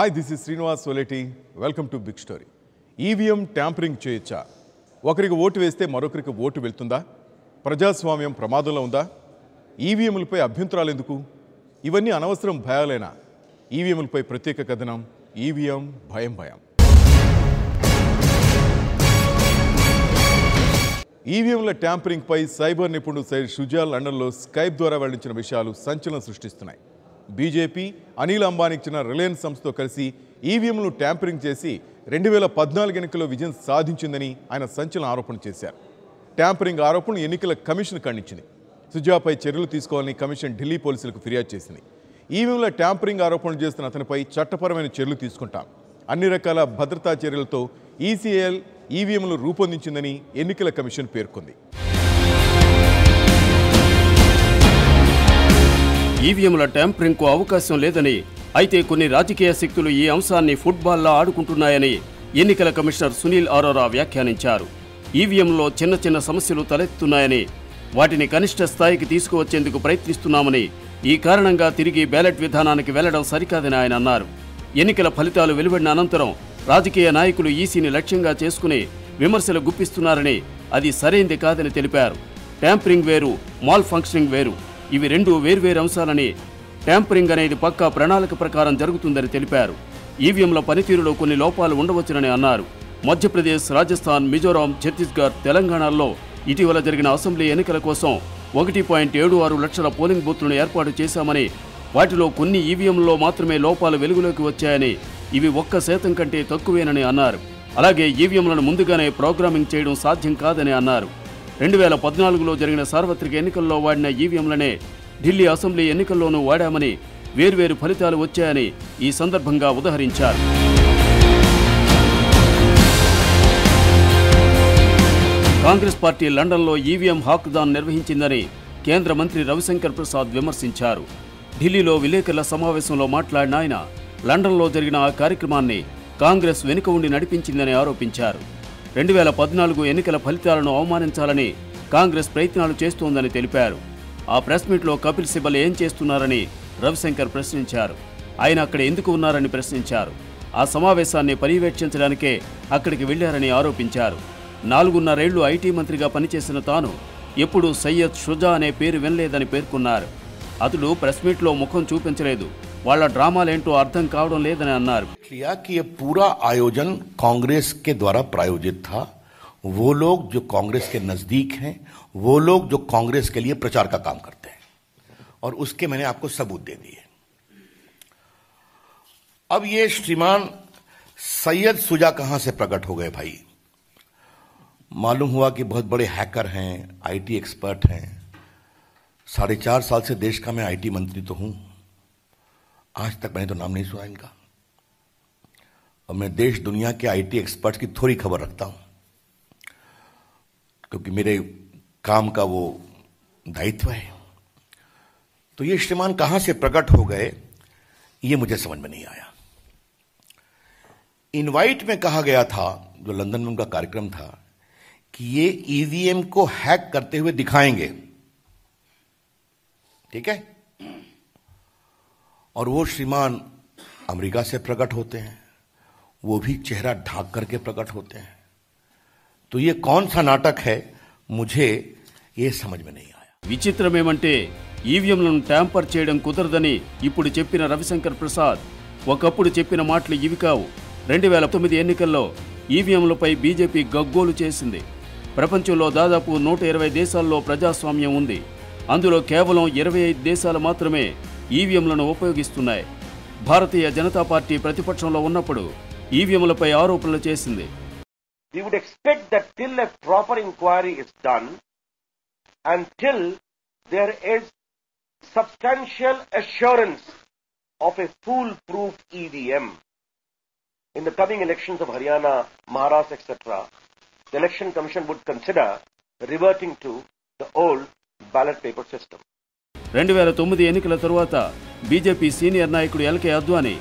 Hi, this is Srinivas Soleti. Welcome to Big Story. EVM tampering చేయొచ్చా? ఒకరికి vote వేస్తే మరొకరికి ఓటు వెళ్తుందా? ప్రజాస్వామ్యం ప్రమాదంలో ఉందా? ఈవీఎంలపై అభ్యంతరాలు ఎందుకు? ఇవన్నీ అనవసరం భయాలేనా? ఈవీఎంలపై ప్రత్యేక కథనం ఈవీఎం భయం. ఈవీఎంల ట్యాంపరింగ్పై సైబర్ నిపుణుడు సైడ్ షుజా లండన్లో స్కైప్ ద్వారా వెల్లడించిన విషయాలు సంచలనం సృష్టిస్తున్నాయి. బీజేపీ అనిల్ అంబానీకి చెందిన రిలయన్స్ సంస్థతో కలిసి ఈవీఎంలను ట్యాంపరింగ్ చేసి 2014 ఎన్నికల్లో విజయం సాధించిందని ఆయన సంచలన ఆరోపణ చేశారు. ట్యాంపరింగ్ ఆరోపణను ఎన్నికల కమిషన్ ఖండించింది. సుజాపై చర్యలు తీసుకోవాలని కమిషన్ ఢిల్లీ పోలీసులకు ఫిర్యాదు చేసింది. ఈవీఎంల ట్యాంపరింగ్ ఆరోపణలు చేస్తున్న అతనిపై చట్టపరమైన చర్యలు తీసుకుంటాం, అన్ని రకాల భద్రతా చర్యలతో ఈసీఎల్ ఈవీఎంలు రూపొందించిందని ఎన్నికల కమిషన్ పేర్కొంది. ఈవీఎంల ట్యాంపరింగ్కు అవకాశం లేదని, అయితే కొన్ని రాజకీయ శక్తులు ఈ అంశాన్ని ఫుట్బాల్లా ఆడుకుంటున్నాయని ఎన్నికల కమిషనర్ సునీల్ అరోరా వ్యాఖ్యానించారు. ఈవీఎంలో చిన్న సమస్యలు తలెత్తుతున్నాయని, వాటిని కనిష్ట స్థాయికి తీసుకువచ్చేందుకు ప్రయత్నిస్తున్నామని, ఈ కారణంగా తిరిగి బ్యాలెట్ విధానానికి వెళ్లడం సరికాదని ఆయన అన్నారు. ఎన్నికల ఫలితాలు వెలువడిన అనంతరం రాజకీయ నాయకులు ఈసీని లక్ష్యంగా చేసుకుని విమర్శలు గుప్పిస్తున్నారని, అది సరైంది కాదని తెలిపారు. ట్యాంపరింగ్ వేరు, మాల్ ఫంక్షనింగ్ వేరు, ఇవి రెండు వేర్వేరు అంశాలని, ట్యాంపరింగ్ అనేది పక్కా ప్రణాళిక ప్రకారం జరుగుతుందని తెలిపారు. ఈవీఎంల పనితీరులో కొన్ని లోపాలు ఉండవచ్చునని అన్నారు. మధ్యప్రదేశ్, రాజస్థాన్, మిజోరాం, ఛత్తీస్గఢ్, తెలంగాణలో ఇటీవల జరిగిన అసెంబ్లీ ఎన్నికల కోసం 1.76 లక్షల పోలింగ్ బూత్లను ఏర్పాటు చేశామని, వాటిలో కొన్ని ఈవీఎంలలో మాత్రమే లోపాలు వెలుగులోకి వచ్చాయని, ఇవి 1% కంటే తక్కువేనని అన్నారు. అలాగే ఈవీఎంలను ముందుగానే ప్రోగ్రామింగ్ చేయడం సాధ్యం కాదని అన్నారు. 2014లో జరిగిన సార్వత్రిక ఎన్నికల్లో వాడిన ఈవీఎంలనే ఢిల్లీ అసెంబ్లీ ఎన్నికల్లోనూ వాడామని, వేర్వేరు ఫలితాలు వచ్చాయని ఈ సందర్భంగా ఉదహరించారు. కాంగ్రెస్ పార్టీ లండన్లో ఈవీఎం హాక్థాన్ నిర్వహించిందని కేంద్ర మంత్రి రవిశంకర్ ప్రసాద్ విమర్శించారు. ఢిల్లీలో విలేకరుల సమావేశంలో మాట్లాడిన ఆయన, లండన్లో జరిగిన ఆ కార్యక్రమాన్ని కాంగ్రెస్ వెనుక ఉండి నడిపించిందని ఆరోపించారు. 2014 ఎన్నికల ఫలితాలను అవమానించాలని కాంగ్రెస్ ప్రయత్నాలు చేస్తోందని తెలిపారు. ఆ ప్రెస్ మీట్లో కపిల్ సిబల్ ఏం చేస్తున్నారని రవిశంకర్ ప్రశ్నించారు. ఆయన అక్కడ ఎందుకు ఉన్నారని ప్రశ్నించారు. ఆ సమావేశాన్ని పర్యవేక్షించడానికే అక్కడికి వెళ్లారని ఆరోపించారు. 4.5 ఏళ్లు ఐటీ మంత్రిగా పనిచేసిన తాను ఎప్పుడూ సయ్యద్ షుజా అనే పేరు వినలేదని పేర్కొన్నారు. అతడు ప్రెస్ మీట్లో ముఖం చూపించలేదు, వాళ్ళ డ్రామాలేంటో అర్థం కావడం లేదని అన్నారు. ये पूरा आयोजन कांग्रेस के द्वारा प्रायोजित था. वो लोग जो कांग्रेस के नजदीक हैं, वो लोग जो कांग्रेस के लिए प्रचार का काम करते हैं, और उसके मैंने आपको सबूत दे दिए. अब ये श्रीमान सैयद शुजा कहां से प्रकट हो गए भाई? मालूम हुआ कि बहुत बड़े हैकर हैं, आईटी एक्सपर्ट हैं. 4.5 साल से देश का मैं आईटी मंत्री तो हूं, आज तक मैंने तो नाम नहीं सुना इनका. और मैं देश दुनिया के आईटी एक्सपर्ट्स की थोड़ी खबर रखता हूं, क्योंकि मेरे काम का वो दायित्व है. तो ये श्रीमान कहां से प्रकट हो गए, ये मुझे समझ में नहीं आया. इनवाइट में कहा गया था, जो लंदन में उनका कार्यक्रम था, कि ये ईवीएम को हैक करते हुए दिखाएंगे. ठीक है. और वो श्रीमान अमेरिका से प्रकट होते हैं, वो भी चेहरा ढांक करके प्रकट होते हैं. तो ये कौन सा नाटक है, मुझे ये समझ में नहीं आया. విచిత్రమేమంటే ఈవీఎంలను ట్యాంపర్ చేయడం కుదరదని ఇప్పుడు చెప్పిన రవిశంకర్ ప్రసాద్ ఒకప్పుడు చెప్పిన మాటలు ఇవి కావు. 2009 ఎన్నికల్లో ఈవీఎంలపై బీజేపీ గగ్గోలు చేసింది. ప్రపంచంలో దాదాపు 120 దేశాల్లో ప్రజాస్వామ్యం ఉంది. అందులో కేవలం 25 దేశాలు మాత్రమే ఈవీఎంలను ఉపయోగిస్తున్నాయి. భారతీయ జనతా పార్టీ ప్రతిపక్షంలో ఉన్నప్పుడు ఈవీఎంలపై ఆరోపణలు చేసింది. We would expect that till a proper inquiry is done and till there is substantial assurance of a foolproof EVM in the coming elections of Haryana, Maharashtra, etc., the Election Commission would consider reverting to the old ballot paper system. 2009 ఎన్నికల తరువాత BJP senior నాయకుడు L K Advani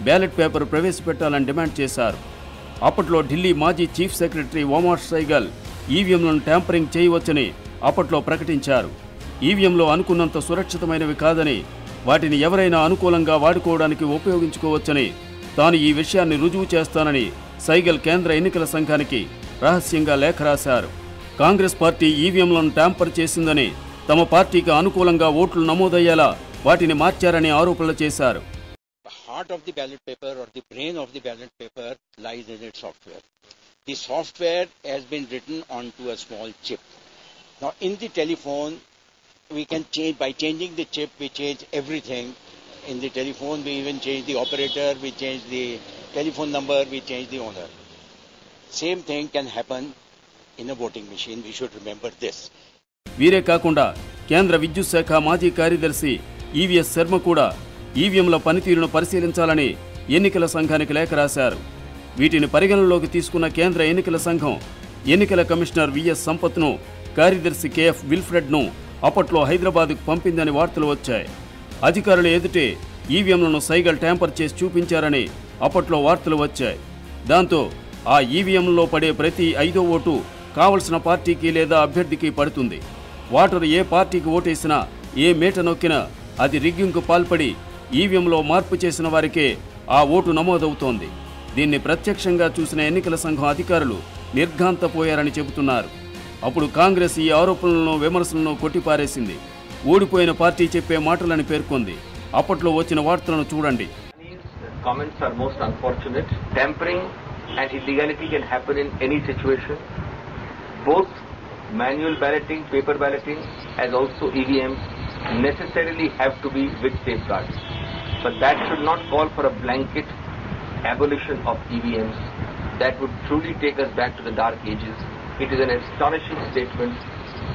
ballot paper ప్రవేశపెట్టాలని demand చేశారు. అప్పట్లో ఢిల్లీ మాజీ chief secretary Omar Saigal ఈవీఎంలను tampering చేయవచ్చని అప్పట్లో ప్రకటించారు. ఈవీఎంలో అనుకున్నంత సురక్షితమైనవి కాదని, వాటిని ఎవరైనా అనుకూలంగా వాడుకోవడానికి ఉపయోగించుకోవచ్చని తాను ఈ విషయాన్ని రుజువు చేస్తానని సైగల్ కేంద్ర ఎన్నికల సంఘానికి రహస్యంగా లేఖ రాశారు. కాంగ్రెస్ పార్టీ ఈవీఎంలను ట్యాంపర్ చేసిందని, తమ పార్టీకి అనుకూలంగా ఓట్లు నమోదయ్యేలా వాటిని మార్చారని ఆరోపణలు చేశారు. The heart of the ballot paper or the brain of the ballot paper lies in its software. The software has been written onto a small chip. Now in the telephone we can change, by changing the chip we change everything. In the telephone we even change the operator, we change the telephone number, we change the owner. Same thing can happen in a voting machine. We should remember this. వీరే కాకుండా కేంద్ర విద్యుత్ శాఖ మాజీ కార్యదర్శి EVS Sharma కూడా ఈవీఎంల పనితీరును పరిశీలించాలని ఎన్నికల సంఘానికి లేఖ రాశారు. వీటిని పరిగణనలోకి తీసుకున్న కేంద్ర ఎన్నికల సంఘం ఎన్నికల కమిషనర్ విఎస్ సంపత్ను, కార్యదర్శి కేఎఫ్ విల్ఫ్రెడ్ను అప్పట్లో హైదరాబాద్కు పంపిందని వార్తలు వచ్చాయి. అధికారుల ఎదుటే ఈవీఎంలను సైగల్ ట్యాంపర్ చేసి చూపించారని అప్పట్లో వార్తలు వచ్చాయి. దాంతో ఆ ఈవీఎంలో పడే ప్రతి 5వ ఓటు కావలసిన పార్టీకి లేదా అభ్యర్థికి పడుతుంది. ఓటరు ఏ పార్టీకి ఓటేసినా, ఏ మేట నొక్కినా అది రిగ్గింగ్కు పాల్పడి ఈవీఎంలో మార్పు చేసిన వారికే ఆ ఓటు నమోదవుతోంది. దీన్ని ప్రత్యక్షంగా చూసిన ఎన్నికల సంఘం అధికారులు నిర్ఘాంతపోయారని చెబుతున్నారు. అప్పుడు కాంగ్రెస్ ఈ ఆరోపణలను, విమర్శలను కొట్టిపారేసింది. ఓడిపోయిన పార్టీ చెప్పే మాటలని పేర్కొంది. అప్పట్లో వచ్చిన వార్తలను చూడండి. Comments are most unfortunate. Tampering and illegality can happen in any situation. Both manual balloting, paper balloting, as also EVMs necessarily have to be with safeguards. But that should not call for a blanket abolition of EVMs. That would truly take us back to the dark ages. It is an astonishing statement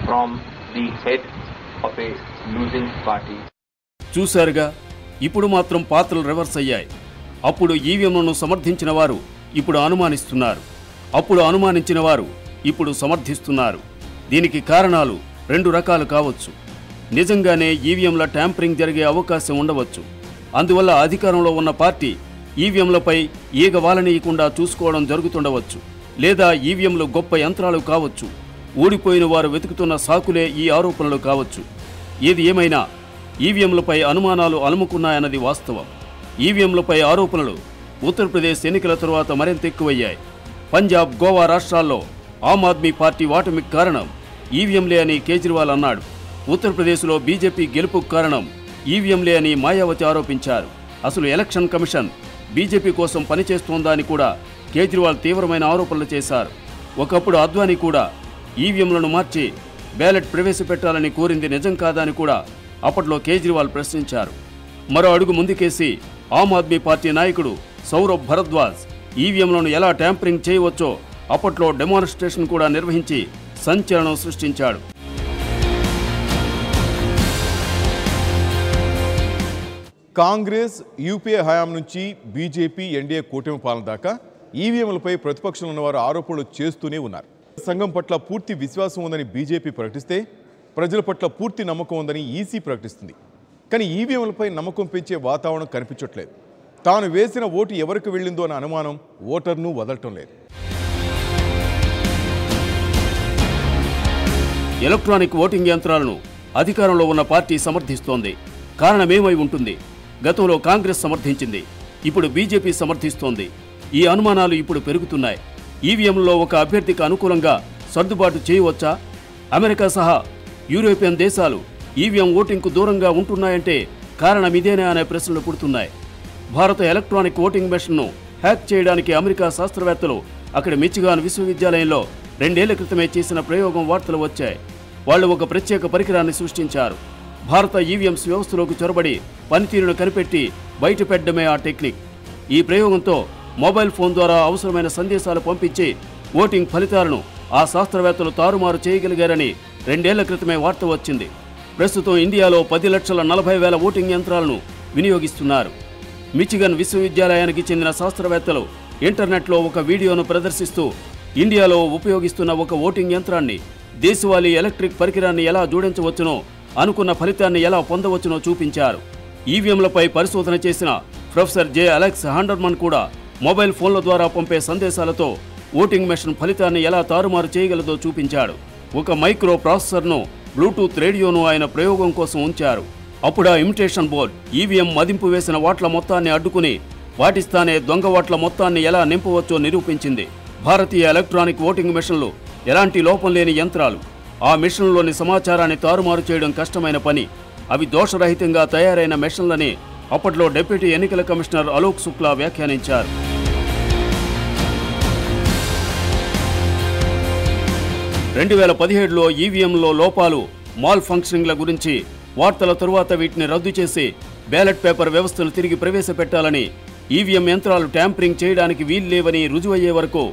from the head of a losing party. చూశారుగా, ఇప్పుడు మాత్రం పాత్రలు reverse అయ్యాయి. అప్పుడు ఈవీఎంలను సమర్థించిన వారు ఇప్పుడు అనుమానిస్తున్నారు. అప్పుడు అనుమానించిన వారు ఇప్పుడు సమర్థిస్తున్నారు. దీనికి కారణాలు 2 రకాలు కావచ్చు. నిజంగానే ఈవీఎంల ట్యాంపరింగ్ జరిగే అవకాశం ఉండవచ్చు. అందువల్ల అధికారంలో ఉన్న పార్టీ ఈవీఎంలపై ఈగ వాలనీయకుండా చూసుకోవడం జరుగుతుండవచ్చు. లేదా ఈవీఎంలు గొప్ప యంత్రాలు కావచ్చు. ఓడిపోయిన వారు వెతుకుతున్న సాకులే ఈ ఆరోపణలు కావచ్చు. ఏది ఏమైనా ఈవీఎంలపై అనుమానాలు అలుముకున్నాయన్నది వాస్తవం. ఈవీఎంలపై ఆరోపణలు ఉత్తరప్రదేశ్ ఎన్నికల తరువాత మరింత ఎక్కువయ్యాయి. పంజాబ్, గోవా రాష్ట్రాల్లో ఆమ్ ఆద్మీ పార్టీ ఓటమికి కారణం ఈవీఎంలే అని కేజ్రీవాల్ అన్నాడు. ఉత్తరప్రదేశ్లో బీజేపీ గెలుపుకు కారణం ఈవీఎంలే అని మాయావతి ఆరోపించారు. అసలు ఎలక్షన్ కమిషన్ బీజేపీ కోసం పనిచేస్తోందా అని కూడా కేజ్రీవాల్ తీవ్రమైన ఆరోపణలు చేశారు. ఒకప్పుడు అద్వానీ కూడా ఈవీఎంలను మార్చి బ్యాలెట్ ప్రవేశపెట్టాలని కోరింది నిజం కాదా అని కూడా అప్పట్లో కేజ్రీవాల్ ప్రశ్నించారు. మరో అడుగు ముందుకేసి ఆమ్ ఆద్మీ పార్టీ నాయకుడు సౌరభ్ భరద్వాజ్ ఈవీఎంలను ఎలా ట్యాంపరింగ్ చేయవచ్చో అప్పట్లో డెమాన్స్ట్రేషన్ కూడా నిర్వహించి సంచలనం సృష్టించాడు. కాంగ్రెస్, యూపీఏ హయాం నుంచి బీజేపీ, ఎన్డీఏ కూటమి పాలన దాకా ఈవీఎంలపై ప్రతిపక్షంలో ఉన్నవారు ఆరోపణలు చేస్తూనే ఉన్నారు. సంఘం పట్ల పూర్తి విశ్వాసం ఉందని బీజేపీ ప్రకటిస్తే, ప్రజల పట్ల పూర్తి నమ్మకం ఉందని ఈసీ ప్రకటిస్తుంది. కానీ ఈవీఎంలపై నమ్మకం పెంచే వాతావరణం కనిపించట్లేదు. తాను వేసిన ఓటు ఎవరికి వెళ్ళిందో అన్న అనుమానం ఓటర్ను వదలటం లేదు. ఎలక్ట్రానిక్ ఓటింగ్ యంత్రాలను అధికారంలో ఉన్న పార్టీ సమర్థిస్తోంది. కారణమేమై ఉంటుంది? గతంలో కాంగ్రెస్ సమర్థించింది, ఇప్పుడు బీజేపీ సమర్థిస్తోంది. ఈ అనుమానాలు ఇప్పుడు పెరుగుతున్నాయి. ఈవీఎంలలో ఒక అభ్యర్థికి అనుకూలంగా సర్దుబాటు చేయవచ్చా? అమెరికా సహా యూరోపియన్ దేశాలు ఈవీఎం ఓటింగ్కు దూరంగా ఉంటున్నాయంటే కారణం ఇదేనా అనే ప్రశ్నలు పుడుతున్నాయి. భారత ఎలక్ట్రానిక్ ఓటింగ్ మెషిన్ను హ్యాక్ చేయడానికి అమెరికా శాస్త్రవేత్తలు అక్కడి మిచిగాన్ విశ్వవిద్యాలయంలో 2 ఏళ్ల క్రితమే చేసిన ప్రయోగం వార్తలు వచ్చాయి. వాళ్ళు ఒక ప్రత్యేక పరికరాన్ని సృష్టించారు. భారత ఈవీఎంస్ వ్యవస్థలోకి చొరబడి పనితీరును కనిపెట్టి బయటపెట్టడమే ఆ టెక్నిక్. ఈ ప్రయోగంతో మొబైల్ ఫోన్ ద్వారా అవసరమైన సందేశాలు పంపించి ఓటింగ్ ఫలితాలను ఆ శాస్త్రవేత్తలు తారుమారు చేయగలిగారని 2 ఏళ్ల క్రితమే వార్త వచ్చింది. ప్రస్తుతం ఇండియాలో 10,40,000 ఓటింగ్ యంత్రాలను వినియోగిస్తున్నారు. మిచిగన్ విశ్వవిద్యాలయానికి చెందిన శాస్త్రవేత్తలు ఇంటర్నెట్లో ఒక వీడియోను ప్రదర్శిస్తూ ఇండియాలో ఉపయోగిస్తున్న ఒక ఓటింగ్ యంత్రాన్ని, దేశవాళీ ఎలక్ట్రిక్ పరికరాన్ని ఎలా జోడించవచ్చునో, అనుకున్న ఫలితాన్ని ఎలా పొందవచ్చునో చూపించారు. ఈవీఎంలపై పరిశోధన చేసిన ప్రొఫెసర్ జె అలెక్స్ హాండర్మన్ కూడా మొబైల్ ఫోన్ల ద్వారా పంపే సందేశాలతో ఓటింగ్ మెషిన్ ఫలితాన్ని ఎలా తారుమారు చేయగలదో చూపించాడు. ఒక మైక్రో ప్రాసెసర్ను, బ్లూటూత్ రేడియోను ఆయన ప్రయోగం కోసం ఉంచారు. అప్పుడు ఆ ఇమిటేషన్ బోర్డ్ ఈవీఎం మదింపు వేసిన ఓట్ల మొత్తాన్ని అడ్డుకుని పాటిస్తానే దొంగ ఓట్ల మొత్తాన్ని ఎలా నింపవచ్చో నిరూపించింది. భారతీయ ఎలక్ట్రానిక్ ఓటింగ్ మిషన్లు ఎలాంటి లోపం లేని యంత్రాలు. ఆ మిషన్లోని సమాచారాన్ని తారుమారు చేయడం కష్టమైన పని. అవి దోషరహితంగా తయారైన మిషన్లని అప్పట్లో డిప్యూటీ ఎన్నికల కమిషనర్ అలోక్ శుక్లా వ్యాఖ్యానించారు. 2017లో ఈవీఎంలో లోపాలు, మాల్ ఫంక్షనింగ్ల గురించి వార్తల తరువాత వీటిని రద్దు చేసి బ్యాలెట్ పేపర్ వ్యవస్థను తిరిగి ప్రవేశపెట్టాలని, ఈవీఎం యంత్రాలు ట్యాంపరింగ్ చేయడానికి వీల్లేవని రుజువయ్యే వరకు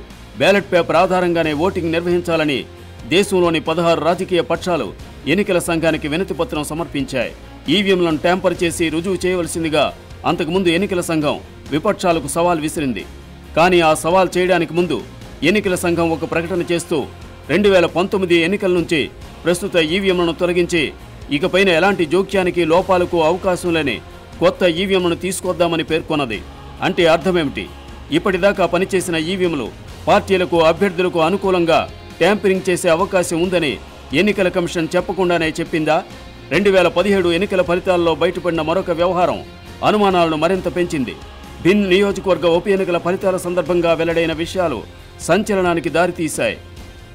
బ్యాలెట్ పేపర్ ఆధారంగానే ఓటింగ్ నిర్వహించాలని దేశంలోని 16 రాజకీయ పక్షాలు ఎన్నికల సంఘానికి వినతి పత్రం సమర్పించాయి. ఈవీఎంలను ట్యాంపర్ చేసి రుజువు చేయవలసిందిగా అంతకుముందు ఎన్నికల సంఘం విపక్షాలకు సవాల్ విసిరింది. కానీ ఆ సవాల్ చేయడానికి ముందు ఎన్నికల సంఘం ఒక ప్రకటన చేస్తూ 2019 ఎన్నికల నుంచి ప్రస్తుత ఈవీఎంలను తొలగించి ఇకపైన ఎలాంటి జోక్యానికి, లోపాలకు అవకాశం లేని కొత్త ఈవీఎంలను తీసుకొద్దామని పేర్కొన్నది. అంటే అర్థమేమిటి? ఇప్పటిదాకా పనిచేసిన ఈవీఎంలు పార్టీలకు, అభ్యర్థులకు అనుకూలంగా ట్యాంపరింగ్ చేసే అవకాశం ఉందని ఎన్నికల కమిషన్ చెప్పకుండానే చెప్పిందా? 2017 ఎన్నికల ఫలితాల్లో బయటపడిన మరొక వ్యవహారం అనుమానాలను మరింత పెంచింది. భిన్ నియోజకవర్గ ఉప ఎన్నికల ఫలితాల సందర్భంగా వెల్లడైన విషయాలు సంచలనానికి దారితీశాయి.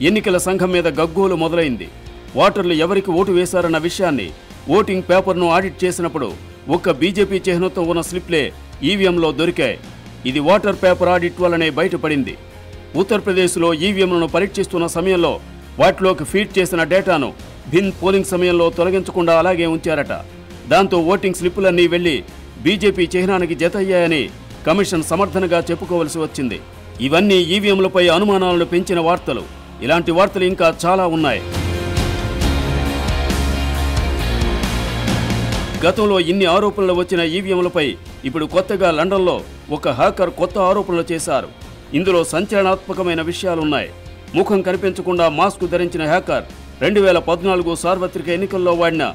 ఎన్నికల సంఘం మీద గగ్గోలు మొదలైంది. ఓటర్లు ఎవరికి ఓటు వేశారన్న విషయాన్ని ఓటింగ్ పేపర్ను ఆడిట్ చేసినప్పుడు ఒక్క బీజేపీ చిహ్నంతో ఉన్న స్లిప్లే ఈవీఎంలో దొరికాయి. ఇది ఓటర్ పేపర్ ఆడిట్ వల్లనే బయటపడింది. ఉత్తరప్రదేశ్లో ఈవీఎంలను పరీక్షిస్తున్న సమయంలో వాటిలోకి ఫీడ్ చేసిన డేటాను భిన్ పోలింగ్ సమయంలో తొలగించకుండా అలాగే ఉంచారట. దాంతో ఓటింగ్ స్లిప్పులన్నీ వెళ్లి బీజేపీ చిహ్నానికి జతయ్యాయని కమిషన్ సమర్థనగా చెప్పుకోవలసి వచ్చింది. ఇవన్నీ ఈవీఎంలపై అనుమానాలను పెంచిన వార్తలు. ఇలాంటి వార్తలు ఇంకా చాలా ఉన్నాయి. గతంలో ఇన్ని ఆరోపణలు వచ్చిన ఈవీఎంలపై ఇప్పుడు కొత్తగా లండన్లో ఒక హ్యాకర్ కొత్త ఆరోపణలు చేశారు. ఇందులో సంచలనాత్మకమైన విషయాలున్నాయి. ముఖం కనిపించకుండా మాస్క్ ధరించిన హ్యాకర్ 2014 సార్వత్రిక ఎన్నికల్లో వాడిన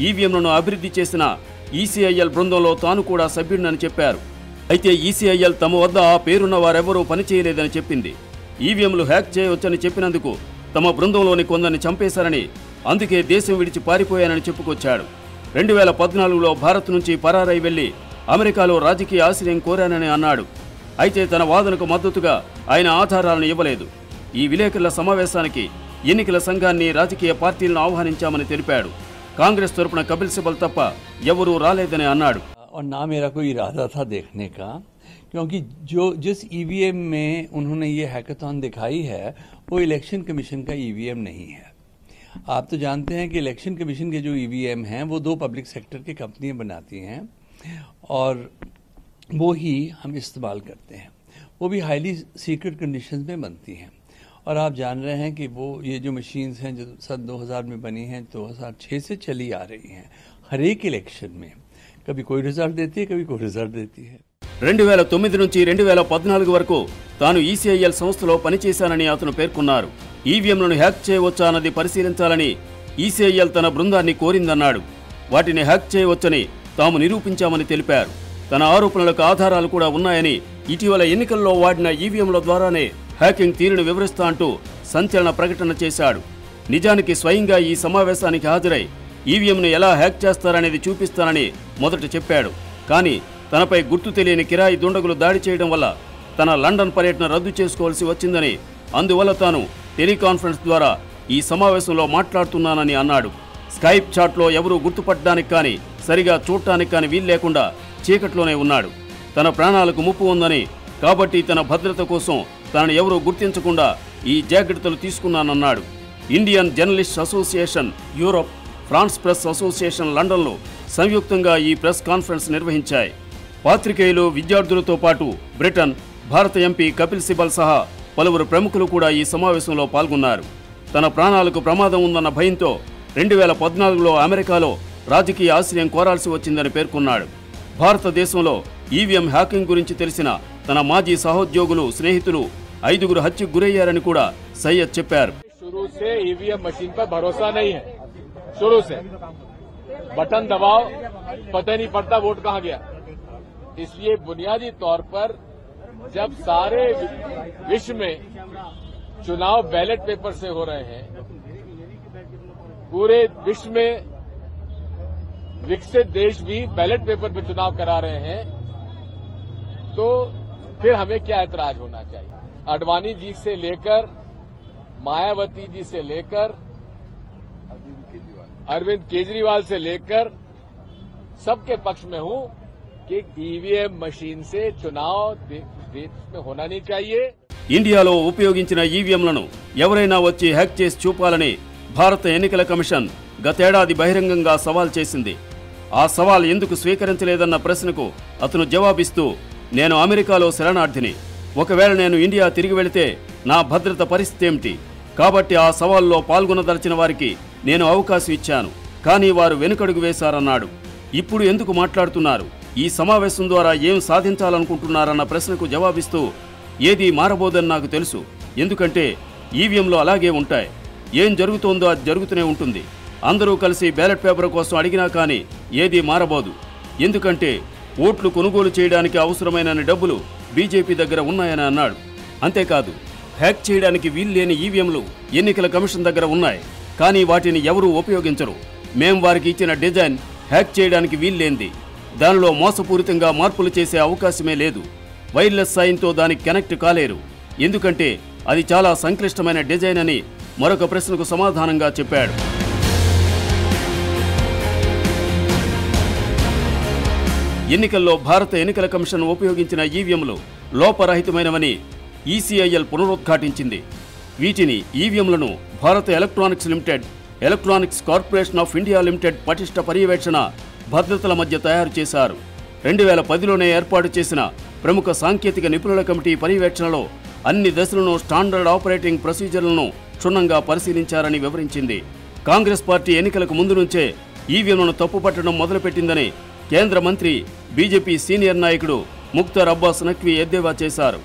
ఈవీఎంలను అభివృద్ధి చేసిన ఈసీఐఎల్ బృందంలో తాను కూడా సభ్యుడినని చెప్పారు. అయితే ఈసీఐఎల్ తమ వద్ద ఆ పేరున్న వారెవరూ పనిచేయలేదని చెప్పింది. ఈవీఎంలు హ్యాక్ చేయవచ్చని చెప్పినందుకు తమ బృందంలోని కొందరిని చంపేశారని, అందుకే దేశం విడిచి పారిపోయానని చెప్పుకొచ్చాడు. 2014లో భారత్ నుంచి పరారై వెళ్లి అమెరికాలో రాజకీయ ఆశ్రయం కోరానని అన్నాడు. అయితే తన వాదనకు మద్దతుగా ఆయన ఆధారాలను ఇవ్వలేదు. ఈ విలేకరుల సమావేశానికి ఎన్నికల సంఘాన్ని, రాజకీయ పార్టీలను ఆహ్వానించామని తెలిపాడు. కాంగ్రెస్ తరపున కపిల్ సిబల్ తప్ప ఎవరూ రాలేదని అన్నాడు. और ना मेरा कोई इरादा था देखने का, क्योंकि जिस ईवीएम में उन्होंने ये हैकाथॉन दिखाई है वो इलेक्शन कमीशन का ईवीएम नहीं है। आप तो जानते हैं कि इलेक्शन कमीशन के जो ईवीएम हैं वो 2 पब्लिक सेक्टर की कंपनियां बनाती हैं और वो ही हम इस्तेमाल करते हैं। वो भी हाईली सीक्रेट कंडीशंस में बनती हैं। और आप जान रहे हैं कि वो ये जो मशीन्स हैं जो सन 2000 में बनी हैं, 2006 से चली आ रही हैं, हर एक इलेक्शन में कभी कोई रिजल्ट देती है, कभी कोई रिजल्ट देती है। 2009 నుంచి 2014 వరకు తాను ఈసీఐఎల్ సంస్థలో పనిచేశానని అతను పేర్కొన్నారు. ఈవీఎంలను హ్యాక్ చేయవచ్చా అన్నది పరిశీలించాలని ఈసీఐఎల్ తన బృందాన్ని కోరిందన్నాడు. వాటిని హ్యాక్ చేయవచ్చని తాము నిరూపించామని తెలిపారు. తన ఆరోపణలకు ఆధారాలు కూడా ఉన్నాయని, ఇటీవల ఎన్నికల్లో వాడిన ఈవీఎంల ద్వారానే హ్యాకింగ్ తీరును వివరిస్తా అంటూ సంచలన ప్రకటన చేశాడు. నిజానికి స్వయంగా ఈ సమావేశానికి హాజరై ఈవీఎంను ఎలా హ్యాక్ చేస్తారనేది చూపిస్తానని మొదట చెప్పాడు. కానీ తనపై గుర్తు తెలియని కిరాయి దుండగులు దాడి చేయడం వల్ల తన లండన్ పర్యటన రద్దు చేసుకోవాల్సి వచ్చిందని, అందువల్ల తాను టెలికాన్ఫరెన్స్ ద్వారా ఈ సమావేశంలో మాట్లాడుతున్నానని అన్నాడు. స్కైప్ చాట్లో ఎవరూ గుర్తుపట్టడానికి కానీ, సరిగా చూడటానికి కానీ వీల్లేకుండా చీకట్లోనే ఉన్నాడు. తన ప్రాణాలకు ముప్పు ఉందని, కాబట్టి తన భద్రత కోసం తనను ఎవరూ గుర్తించకుండా ఈ జాగ్రత్తలు తీసుకున్నానన్నాడు. Indian journalist association Europe, France press association లండన్లో సంయుక్తంగా ఈ ప్రెస్ కాన్ఫరెన్స్ నిర్వహించాయి. పాత్రికేయులు, విద్యార్థులతో పాటు బ్రిటన్, భారత ఎంపీ కపిల్ సిబల్ సహా పలువురు ప్రముఖులు కూడా ఈ సమావేశంలో పాల్గొన్నారు. తన ప్రాణాలకు ప్రమాదం ఉందన్న భయంతో 2014లో అమెరికాలో రాజకీయ ఆశ్రయం కోరాల్సి వచ్చిందని పేర్కొన్నాడు. భారతదేశంలో ఈవీఎం హ్యాకింగ్ గురించి తెలిసిన తన మాజీ సహోద్యోగులు, స్నేహితులు 5గురు హత్యకు గురయ్యారని కూడా సయ్యద్ చెప్పారు. शुरू से ईवीएम मशीन पर भरोसा नहीं है। शुरू से बटन दबाओ, पता नहीं पड़ता वोट कहां गया। इसलिए बुनियादी तौर पर जब सारे विश्व में चुनाव बैलेट पेपर से हो रहे हैं, पूरे विश्व में विकसित देश भी बैलेट पेपर पे चुनाव करा रहे हैं, तो फिर हमें क्या ऐतराज होना चाहिए। अडवाणी जी से लेकर मायावती जी से लेकर अरविंद केजरीवाल से लेकर सबके पक्ष में हूं कि ईवीएम मशीन से चुनाव देश में होना नहीं चाहिए। ఇండియాలో ఉపయోగించిన ఈవీఎంలను ఎవరైనా వచ్చి హ్యాక్ చేసి చూపాలని భారత ఎన్నికల కమిషన్ గతేడాది బహిరంగంగా సవాల్ చేసింది. ఆ సవాల్ ఎందుకు స్వీకరించలేదన్న ప్రశ్నకు అతను జవాబిస్తూ, నేను అమెరికాలో శరణార్థిని, ఒకవేళ నేను ఇండియా తిరిగి వెళితే నా భద్రత పరిస్థితి ఏమిటి, కాబట్టి ఆ సవాల్లో పాల్గొనదలిచిన వారికి నేను అవకాశం ఇచ్చాను, కానీ వారు వెనుకడుగు వేశారన్నాడు. ఇప్పుడు ఎందుకు మాట్లాడుతున్నారు, ఈ సమావేశం ద్వారా ఏం సాధించాలనుకుంటున్నారన్న ప్రశ్నకు జవాబిస్తూ, ఏదీ మారబోదని నాకు తెలుసు, ఎందుకంటే ఈవీఎంలు అలాగే ఉంటాయి, ఏం జరుగుతోందో అది జరుగుతూనే ఉంటుంది, అందరూ కలిసి బ్యాలెట్ పేపర్ కోసం అడిగినా కానీ ఏదీ మారబోదు, ఎందుకంటే ఓట్లు కొనుగోలు చేయడానికి అవసరమైన డబ్బులు బీజేపీ దగ్గర ఉన్నాయని అన్నాడు. అంతేకాదు, హ్యాక్ చేయడానికి వీల్లేని ఈవీఎంలు ఎన్నికల కమిషన్ దగ్గర ఉన్నాయి, కానీ వాటిని ఎవరూ ఉపయోగించరు, మేం వారికి ఇచ్చిన డిజైన్ హ్యాక్ చేయడానికి వీల్లేంది, దానిలో మోసపూరితంగా మార్పులు చేసే అవకాశమే లేదు, వైర్లెస్ సాయంతో దానికి కనెక్ట్ కాలేరు, ఎందుకంటే అది చాలా సంక్లిష్టమైన డిజైన్ అని మరొక ప్రశ్నకు సమాధానంగా చెప్పాడు. ఎన్నికల్లో భారత ఎన్నికల కమిషన్ ఉపయోగించిన ఈవీఎంలు లోపరహితమైనవని ఈసీఐఎల్ పునరుద్ఘాటించింది. వీటిని ఈవీఎంలను భారత electronics limited, electronics corporation of India limited పటిష్ట పర్యవేక్షణ భద్రతల మధ్య తయారు చేశారు. 2010లోనే ఏర్పాటు చేసిన ప్రముఖ సాంకేతిక నిపుణుల కమిటీ పర్యవేక్షణలో అన్ని దశలను స్టాండర్డ్ ఆపరేటింగ్ ప్రొసీజర్లను క్షుణ్ణంగా పరిశీలించారని వివరించింది. కాంగ్రెస్ పార్టీ ఎన్నికలకు ముందు నుంచే ఈవీఎంలను తప్పుపట్టడం మొదలుపెట్టిందని కేంద్ర మంత్రి, బీజేపీ సీనియర్ నాయకుడు ముఖ్తార్ అబ్బాస్ నఖ్వీ ఎద్దేవా చేశారు.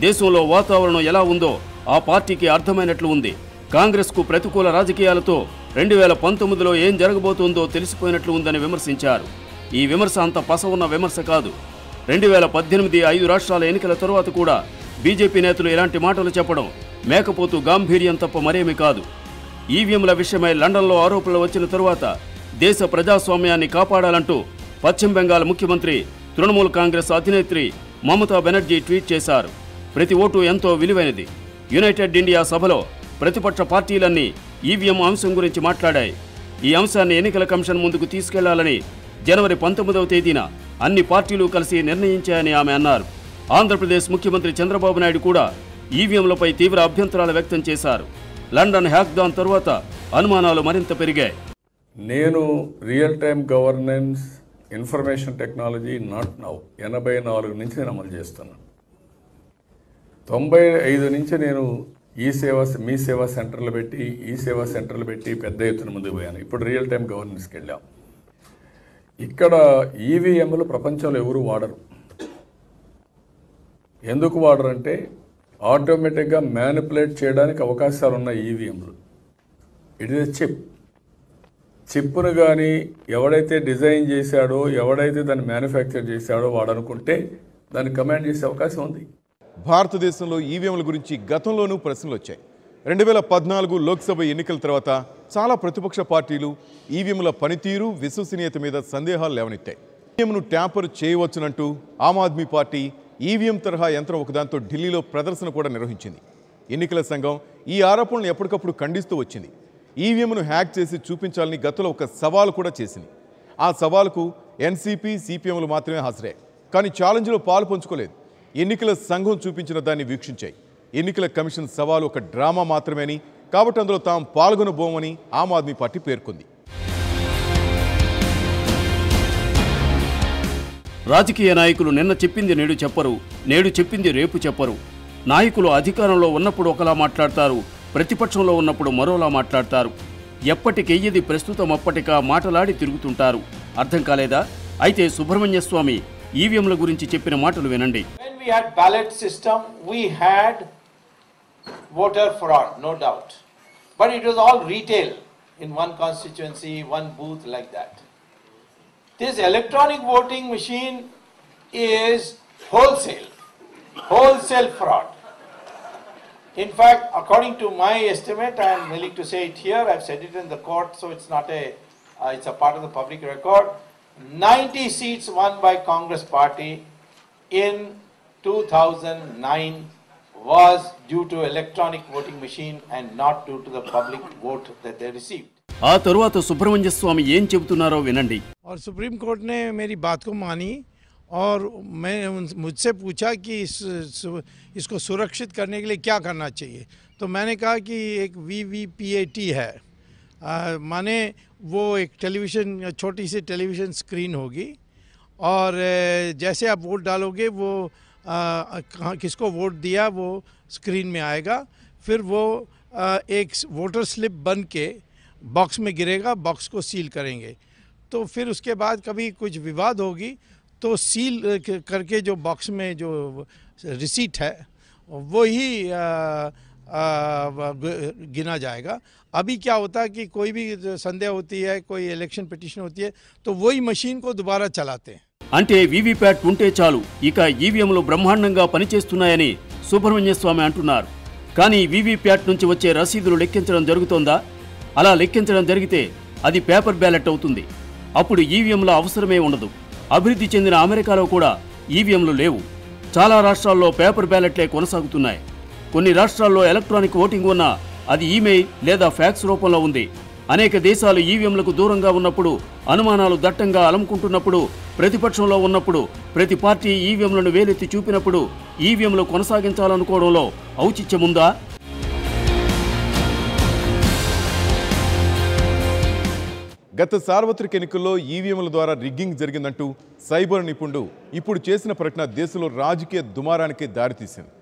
దేశంలో వాతావరణం ఎలా ఉందో ఆ పార్టీకి అర్థమైనట్లు ఉంది. కాంగ్రెస్కు ప్రతికూల రాజకీయాలతో 2019లో ఏం జరగబోతోందో తెలిసిపోయినట్లు ఉందని విమర్శించారు. ఈ విమర్శ అంత పసవున్న విమర్శ కాదు. 2018 5 రాష్ట్రాల ఎన్నికల తరువాత కూడా బీజేపీ నేతలు ఇలాంటి మాటలు చెప్పడం మేకపోతు గాంభీర్యం తప్ప మరేమీ కాదు. ఈవీఎంల విషయమై లండన్లో ఆరోపణలు వచ్చిన తరువాత దేశ ప్రజాస్వామ్యాన్ని కాపాడాలంటూ పశ్చిమ బెంగాల్ ముఖ్యమంత్రి, తృణమూల్ కాంగ్రెస్ అధినేత్రి మమతా బెనర్జీ ట్వీట్ చేశారు. ప్రతి ఓటు ఎంతో విలువైనది. యునైటెడ్ ఇండియా సభలో ప్రతిపక్ష పార్టీలన్నీ ఈవీఎం అంశం గురించి మాట్లాడాయి. ఈ అంశాన్ని ఎన్నికల కమిషన్ ముందుకు తీసుకెళ్లాలని జనవరి 19వ తేదీన అన్ని పార్టీలు కలిసి నిర్ణయించాయని ఆమె అన్నారు. ఆంధ్రప్రదేశ్ ముఖ్యమంత్రి చంద్రబాబు నాయుడు కూడా ఈవీఎంలపై తీవ్ర అభ్యంతరాలు వ్యక్తం చేశారు. లండన్ హ్యాక్థాన్ తరువాత అనుమానాలు మరింత పెరిగాయి. నేను real time governance information technology not now 84 నుంచి నేను అమలు చేస్తున్నాను. 95 నుంచి నేను మీ సేవా సెంటర్లు పెట్టి పెద్ద ఎత్తున ముందుకు పోయాను. ఇప్పుడు రియల్ టైమ్ గవర్నెన్స్కి వెళ్ళాం. ఇక్కడ ఈవీఎంలు ప్రపంచంలో ఎవరు వాడరు. ఎందుకు వాడరంటే ఆటోమేటిక్గా మ్యానిపులేట్ చేయడానికి అవకాశాలు ఉన్న ఈవీఎంలు. ఇట్ ఈస్ చిప్ను కానీ ఎవడైతే డిజైన్ చేశాడో, ఎవడైతే దాన్ని మ్యానుఫ్యాక్చర్ చేశాడో వాడనుకుంటే దాన్ని కమాండ్ చేసే అవకాశం ఉంది. భారతదేశంలో ఈవీఎంల గురించి గతంలోనూ ప్రశ్నలు వచ్చాయి. 2014 లోక్సభ ఎన్నికల తర్వాత చాలా ప్రతిపక్ష పార్టీలు ఈవీఎంల పనితీరు, విశ్వసనీయత మీద సందేహాలు లేవనెత్తాయి. ఈవీఎంను tamper చేయవచ్చునంటూ Aam Aadmi party EVM తరహా యంత్రం ఒకదాంతో ఢిల్లీలో ప్రదర్శన కూడా నిర్వహించింది. ఎన్నికల సంఘం ఈ ఆరోపణలను ఎప్పటికప్పుడు ఖండిస్తూ వచ్చింది. ఈవీఎంను హ్యాక్ చేసి చూపించాలని గతంలో ఒక సవాలు కూడా చేసింది. ఆ సవాలుకు ఎన్సీపీ, సిపిఎంలు మాత్రమే హాజరయ్యాయి, కానీ ఛాలెంజ్లో పాలు పంచుకోలేదు. ఎన్నికల సంఘం చూపించిన దాన్ని వీక్షించాయి. ఎన్నికల కమిషన్ సవాలు ఒక డ్రామా మాత్రమేని, కాబట్టి అందులో తాము పాల్గొనబోమని ఆమ్ ఆద్మీ పార్టీ పేర్కొంది. రాజకీయ నాయకులు నిన్న చెప్పింది నేడు చెప్పరు, నేడు చెప్పింది రేపు చెప్పరు. నాయకులు అధికారంలో ఉన్నప్పుడు ఒకలా మాట్లాడతారు, ప్రతిపక్షంలో ఉన్నప్పుడు మరోలా మాట్లాడతారు. ఎప్పటికెయ్యది ప్రస్తుతం అప్పటికా మాటలాడి తిరుగుతుంటారు. అర్థం కాలేదా? అయితే సుబ్రహ్మణ్య స్వామి ఈవీఎంల గురించి చెప్పిన మాటలు వినండి. When we had ballot system, we had voter fraud, no doubt. But it was all retail in one constituency, one booth like that. This electronic voting machine is wholesale fraud. In fact, according to my estimate, I am willing to say it here, I've said it in the court, so it's not it's a part of the public record. 90 seats won by Congress party in 2009 was due to electronic voting machine and not due to the public vote that they received. ఆ తరువాత సుబ్రహ్మణ్య స్వామి ఏం చెబుతున్నారో వినండి. और supreme court ने मेरी बात को मानी और मैं मुझसे पूछा कि इसको सुरक्षित करने के लिए क्या करना चाहिए. तो मैंने कहा कि एक VVPAT है, माने वो एक टेलीविज़न, छोटी सी टेलीविज़न स्क्रीन होगी और जैसे आप वोट डालोगे वो किसको वोट दिया वो स्क्रीन में आएगा. फिर वो एक वोटर स्लिप बन के बॉक्स में गिरेगा, बॉक्स को सील करेंगे. तो फिर उसके बाद कभी कुछ विवाद होगी तो सील करके जो बॉक्स में जो रिसीट है वो ही गिना जाएगा. अभी क्या होता है कि कोई भी संदेह होती है, कोई इलेक्शन पिटीशन होती है तो वही मशीन को दोबारा चलाते हैं. అంటే వీవీప్యాట్ ఉంటే చాలు ఇక ఈవీఎంలు బ్రహ్మాండంగా పనిచేస్తున్నాయని సుబ్రహ్మణ్య స్వామి అంటున్నారు. కానీ వీవీప్యాట్ నుంచి వచ్చే రసీదులు లెక్కించడం జరుగుతోందా? అలా లెక్కించడం జరిగితే అది పేపర్ బ్యాలెట్ అవుతుంది. అప్పుడు ఈవీఎంల అవసరమే ఉండదు. అభివృద్ధి చెందిన అమెరికాలో కూడా ఈవీఎంలు లేవు. చాలా రాష్ట్రాల్లో పేపర్ బ్యాలెట్లే కొనసాగుతున్నాయి. కొన్ని రాష్ట్రాల్లో ఎలక్ట్రానిక్ ఓటింగ్ ఉన్నా అది ఈమెయిల్ లేదా ఫ్యాక్స్ రూపంలో ఉంది. అనేక దేశాలు ఈవీఎంలకు దూరంగా ఉన్నప్పుడు, అనుమానాలు దట్టంగా అలముకుంటున్నప్పుడు, ప్రతిపక్షంలో ఉన్నప్పుడు, ప్రతి పార్టీ ఈవీఎంలను వేలెత్తి చూపినప్పుడు ఈవీఎంలు కొనసాగించాలనుకోవడంలో ఔచిత్యముందా? గత సార్వత్రిక ఎన్నికల్లో ఈవీఎంల ద్వారా రిగ్గింగ్ జరిగిందంటూ సైబర్ నిపుణుడు ఇప్పుడు చేసిన ప్రకటన దేశంలో రాజకీయ దుమారానికి దారితీసింది.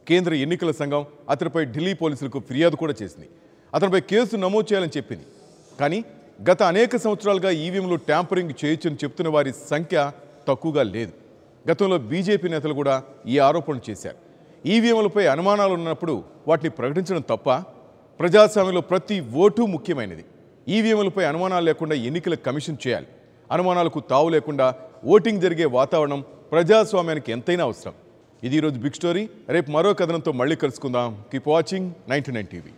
కేంద్ర ఎన్నికల సంఘం అతనిపై ఢిల్లీ పోలీసులకు ఫిర్యాదు కూడా చేసింది. అతనిపై కేసు నమోదు చేయాలని చెప్పింది. కానీ గత అనేక సంవత్సరాలుగా ఈవీఎంలు ట్యాంపరింగ్ చేయొచ్చని చెప్తున్న వారి సంఖ్య తక్కువగా లేదు. గతంలో బీజేపీ నేతలు కూడా ఈ ఆరోపణలు చేశారు. ఈవీఎంలపై అనుమానాలు ఉన్నప్పుడు వాటిని ప్రకటించడం తప్ప? ప్రజాస్వామ్యంలో ప్రతి ఓటు ముఖ్యమైనది. ఈవీఎంలపై అనుమానాలు లేకుండా ఎన్నికల కమిషన్ చేయాలి. అనుమానాలకు తావు లేకుండా ఓటింగ్ జరిగే వాతావరణం ప్రజాస్వామ్యానికి ఎంతైనా అవసరం. ఇది ఈరోజు బిగ్ స్టోరీ. రేపు మరో కథనంతో మళ్ళీ కలుసుకుందాం. Keep watching 99 TV.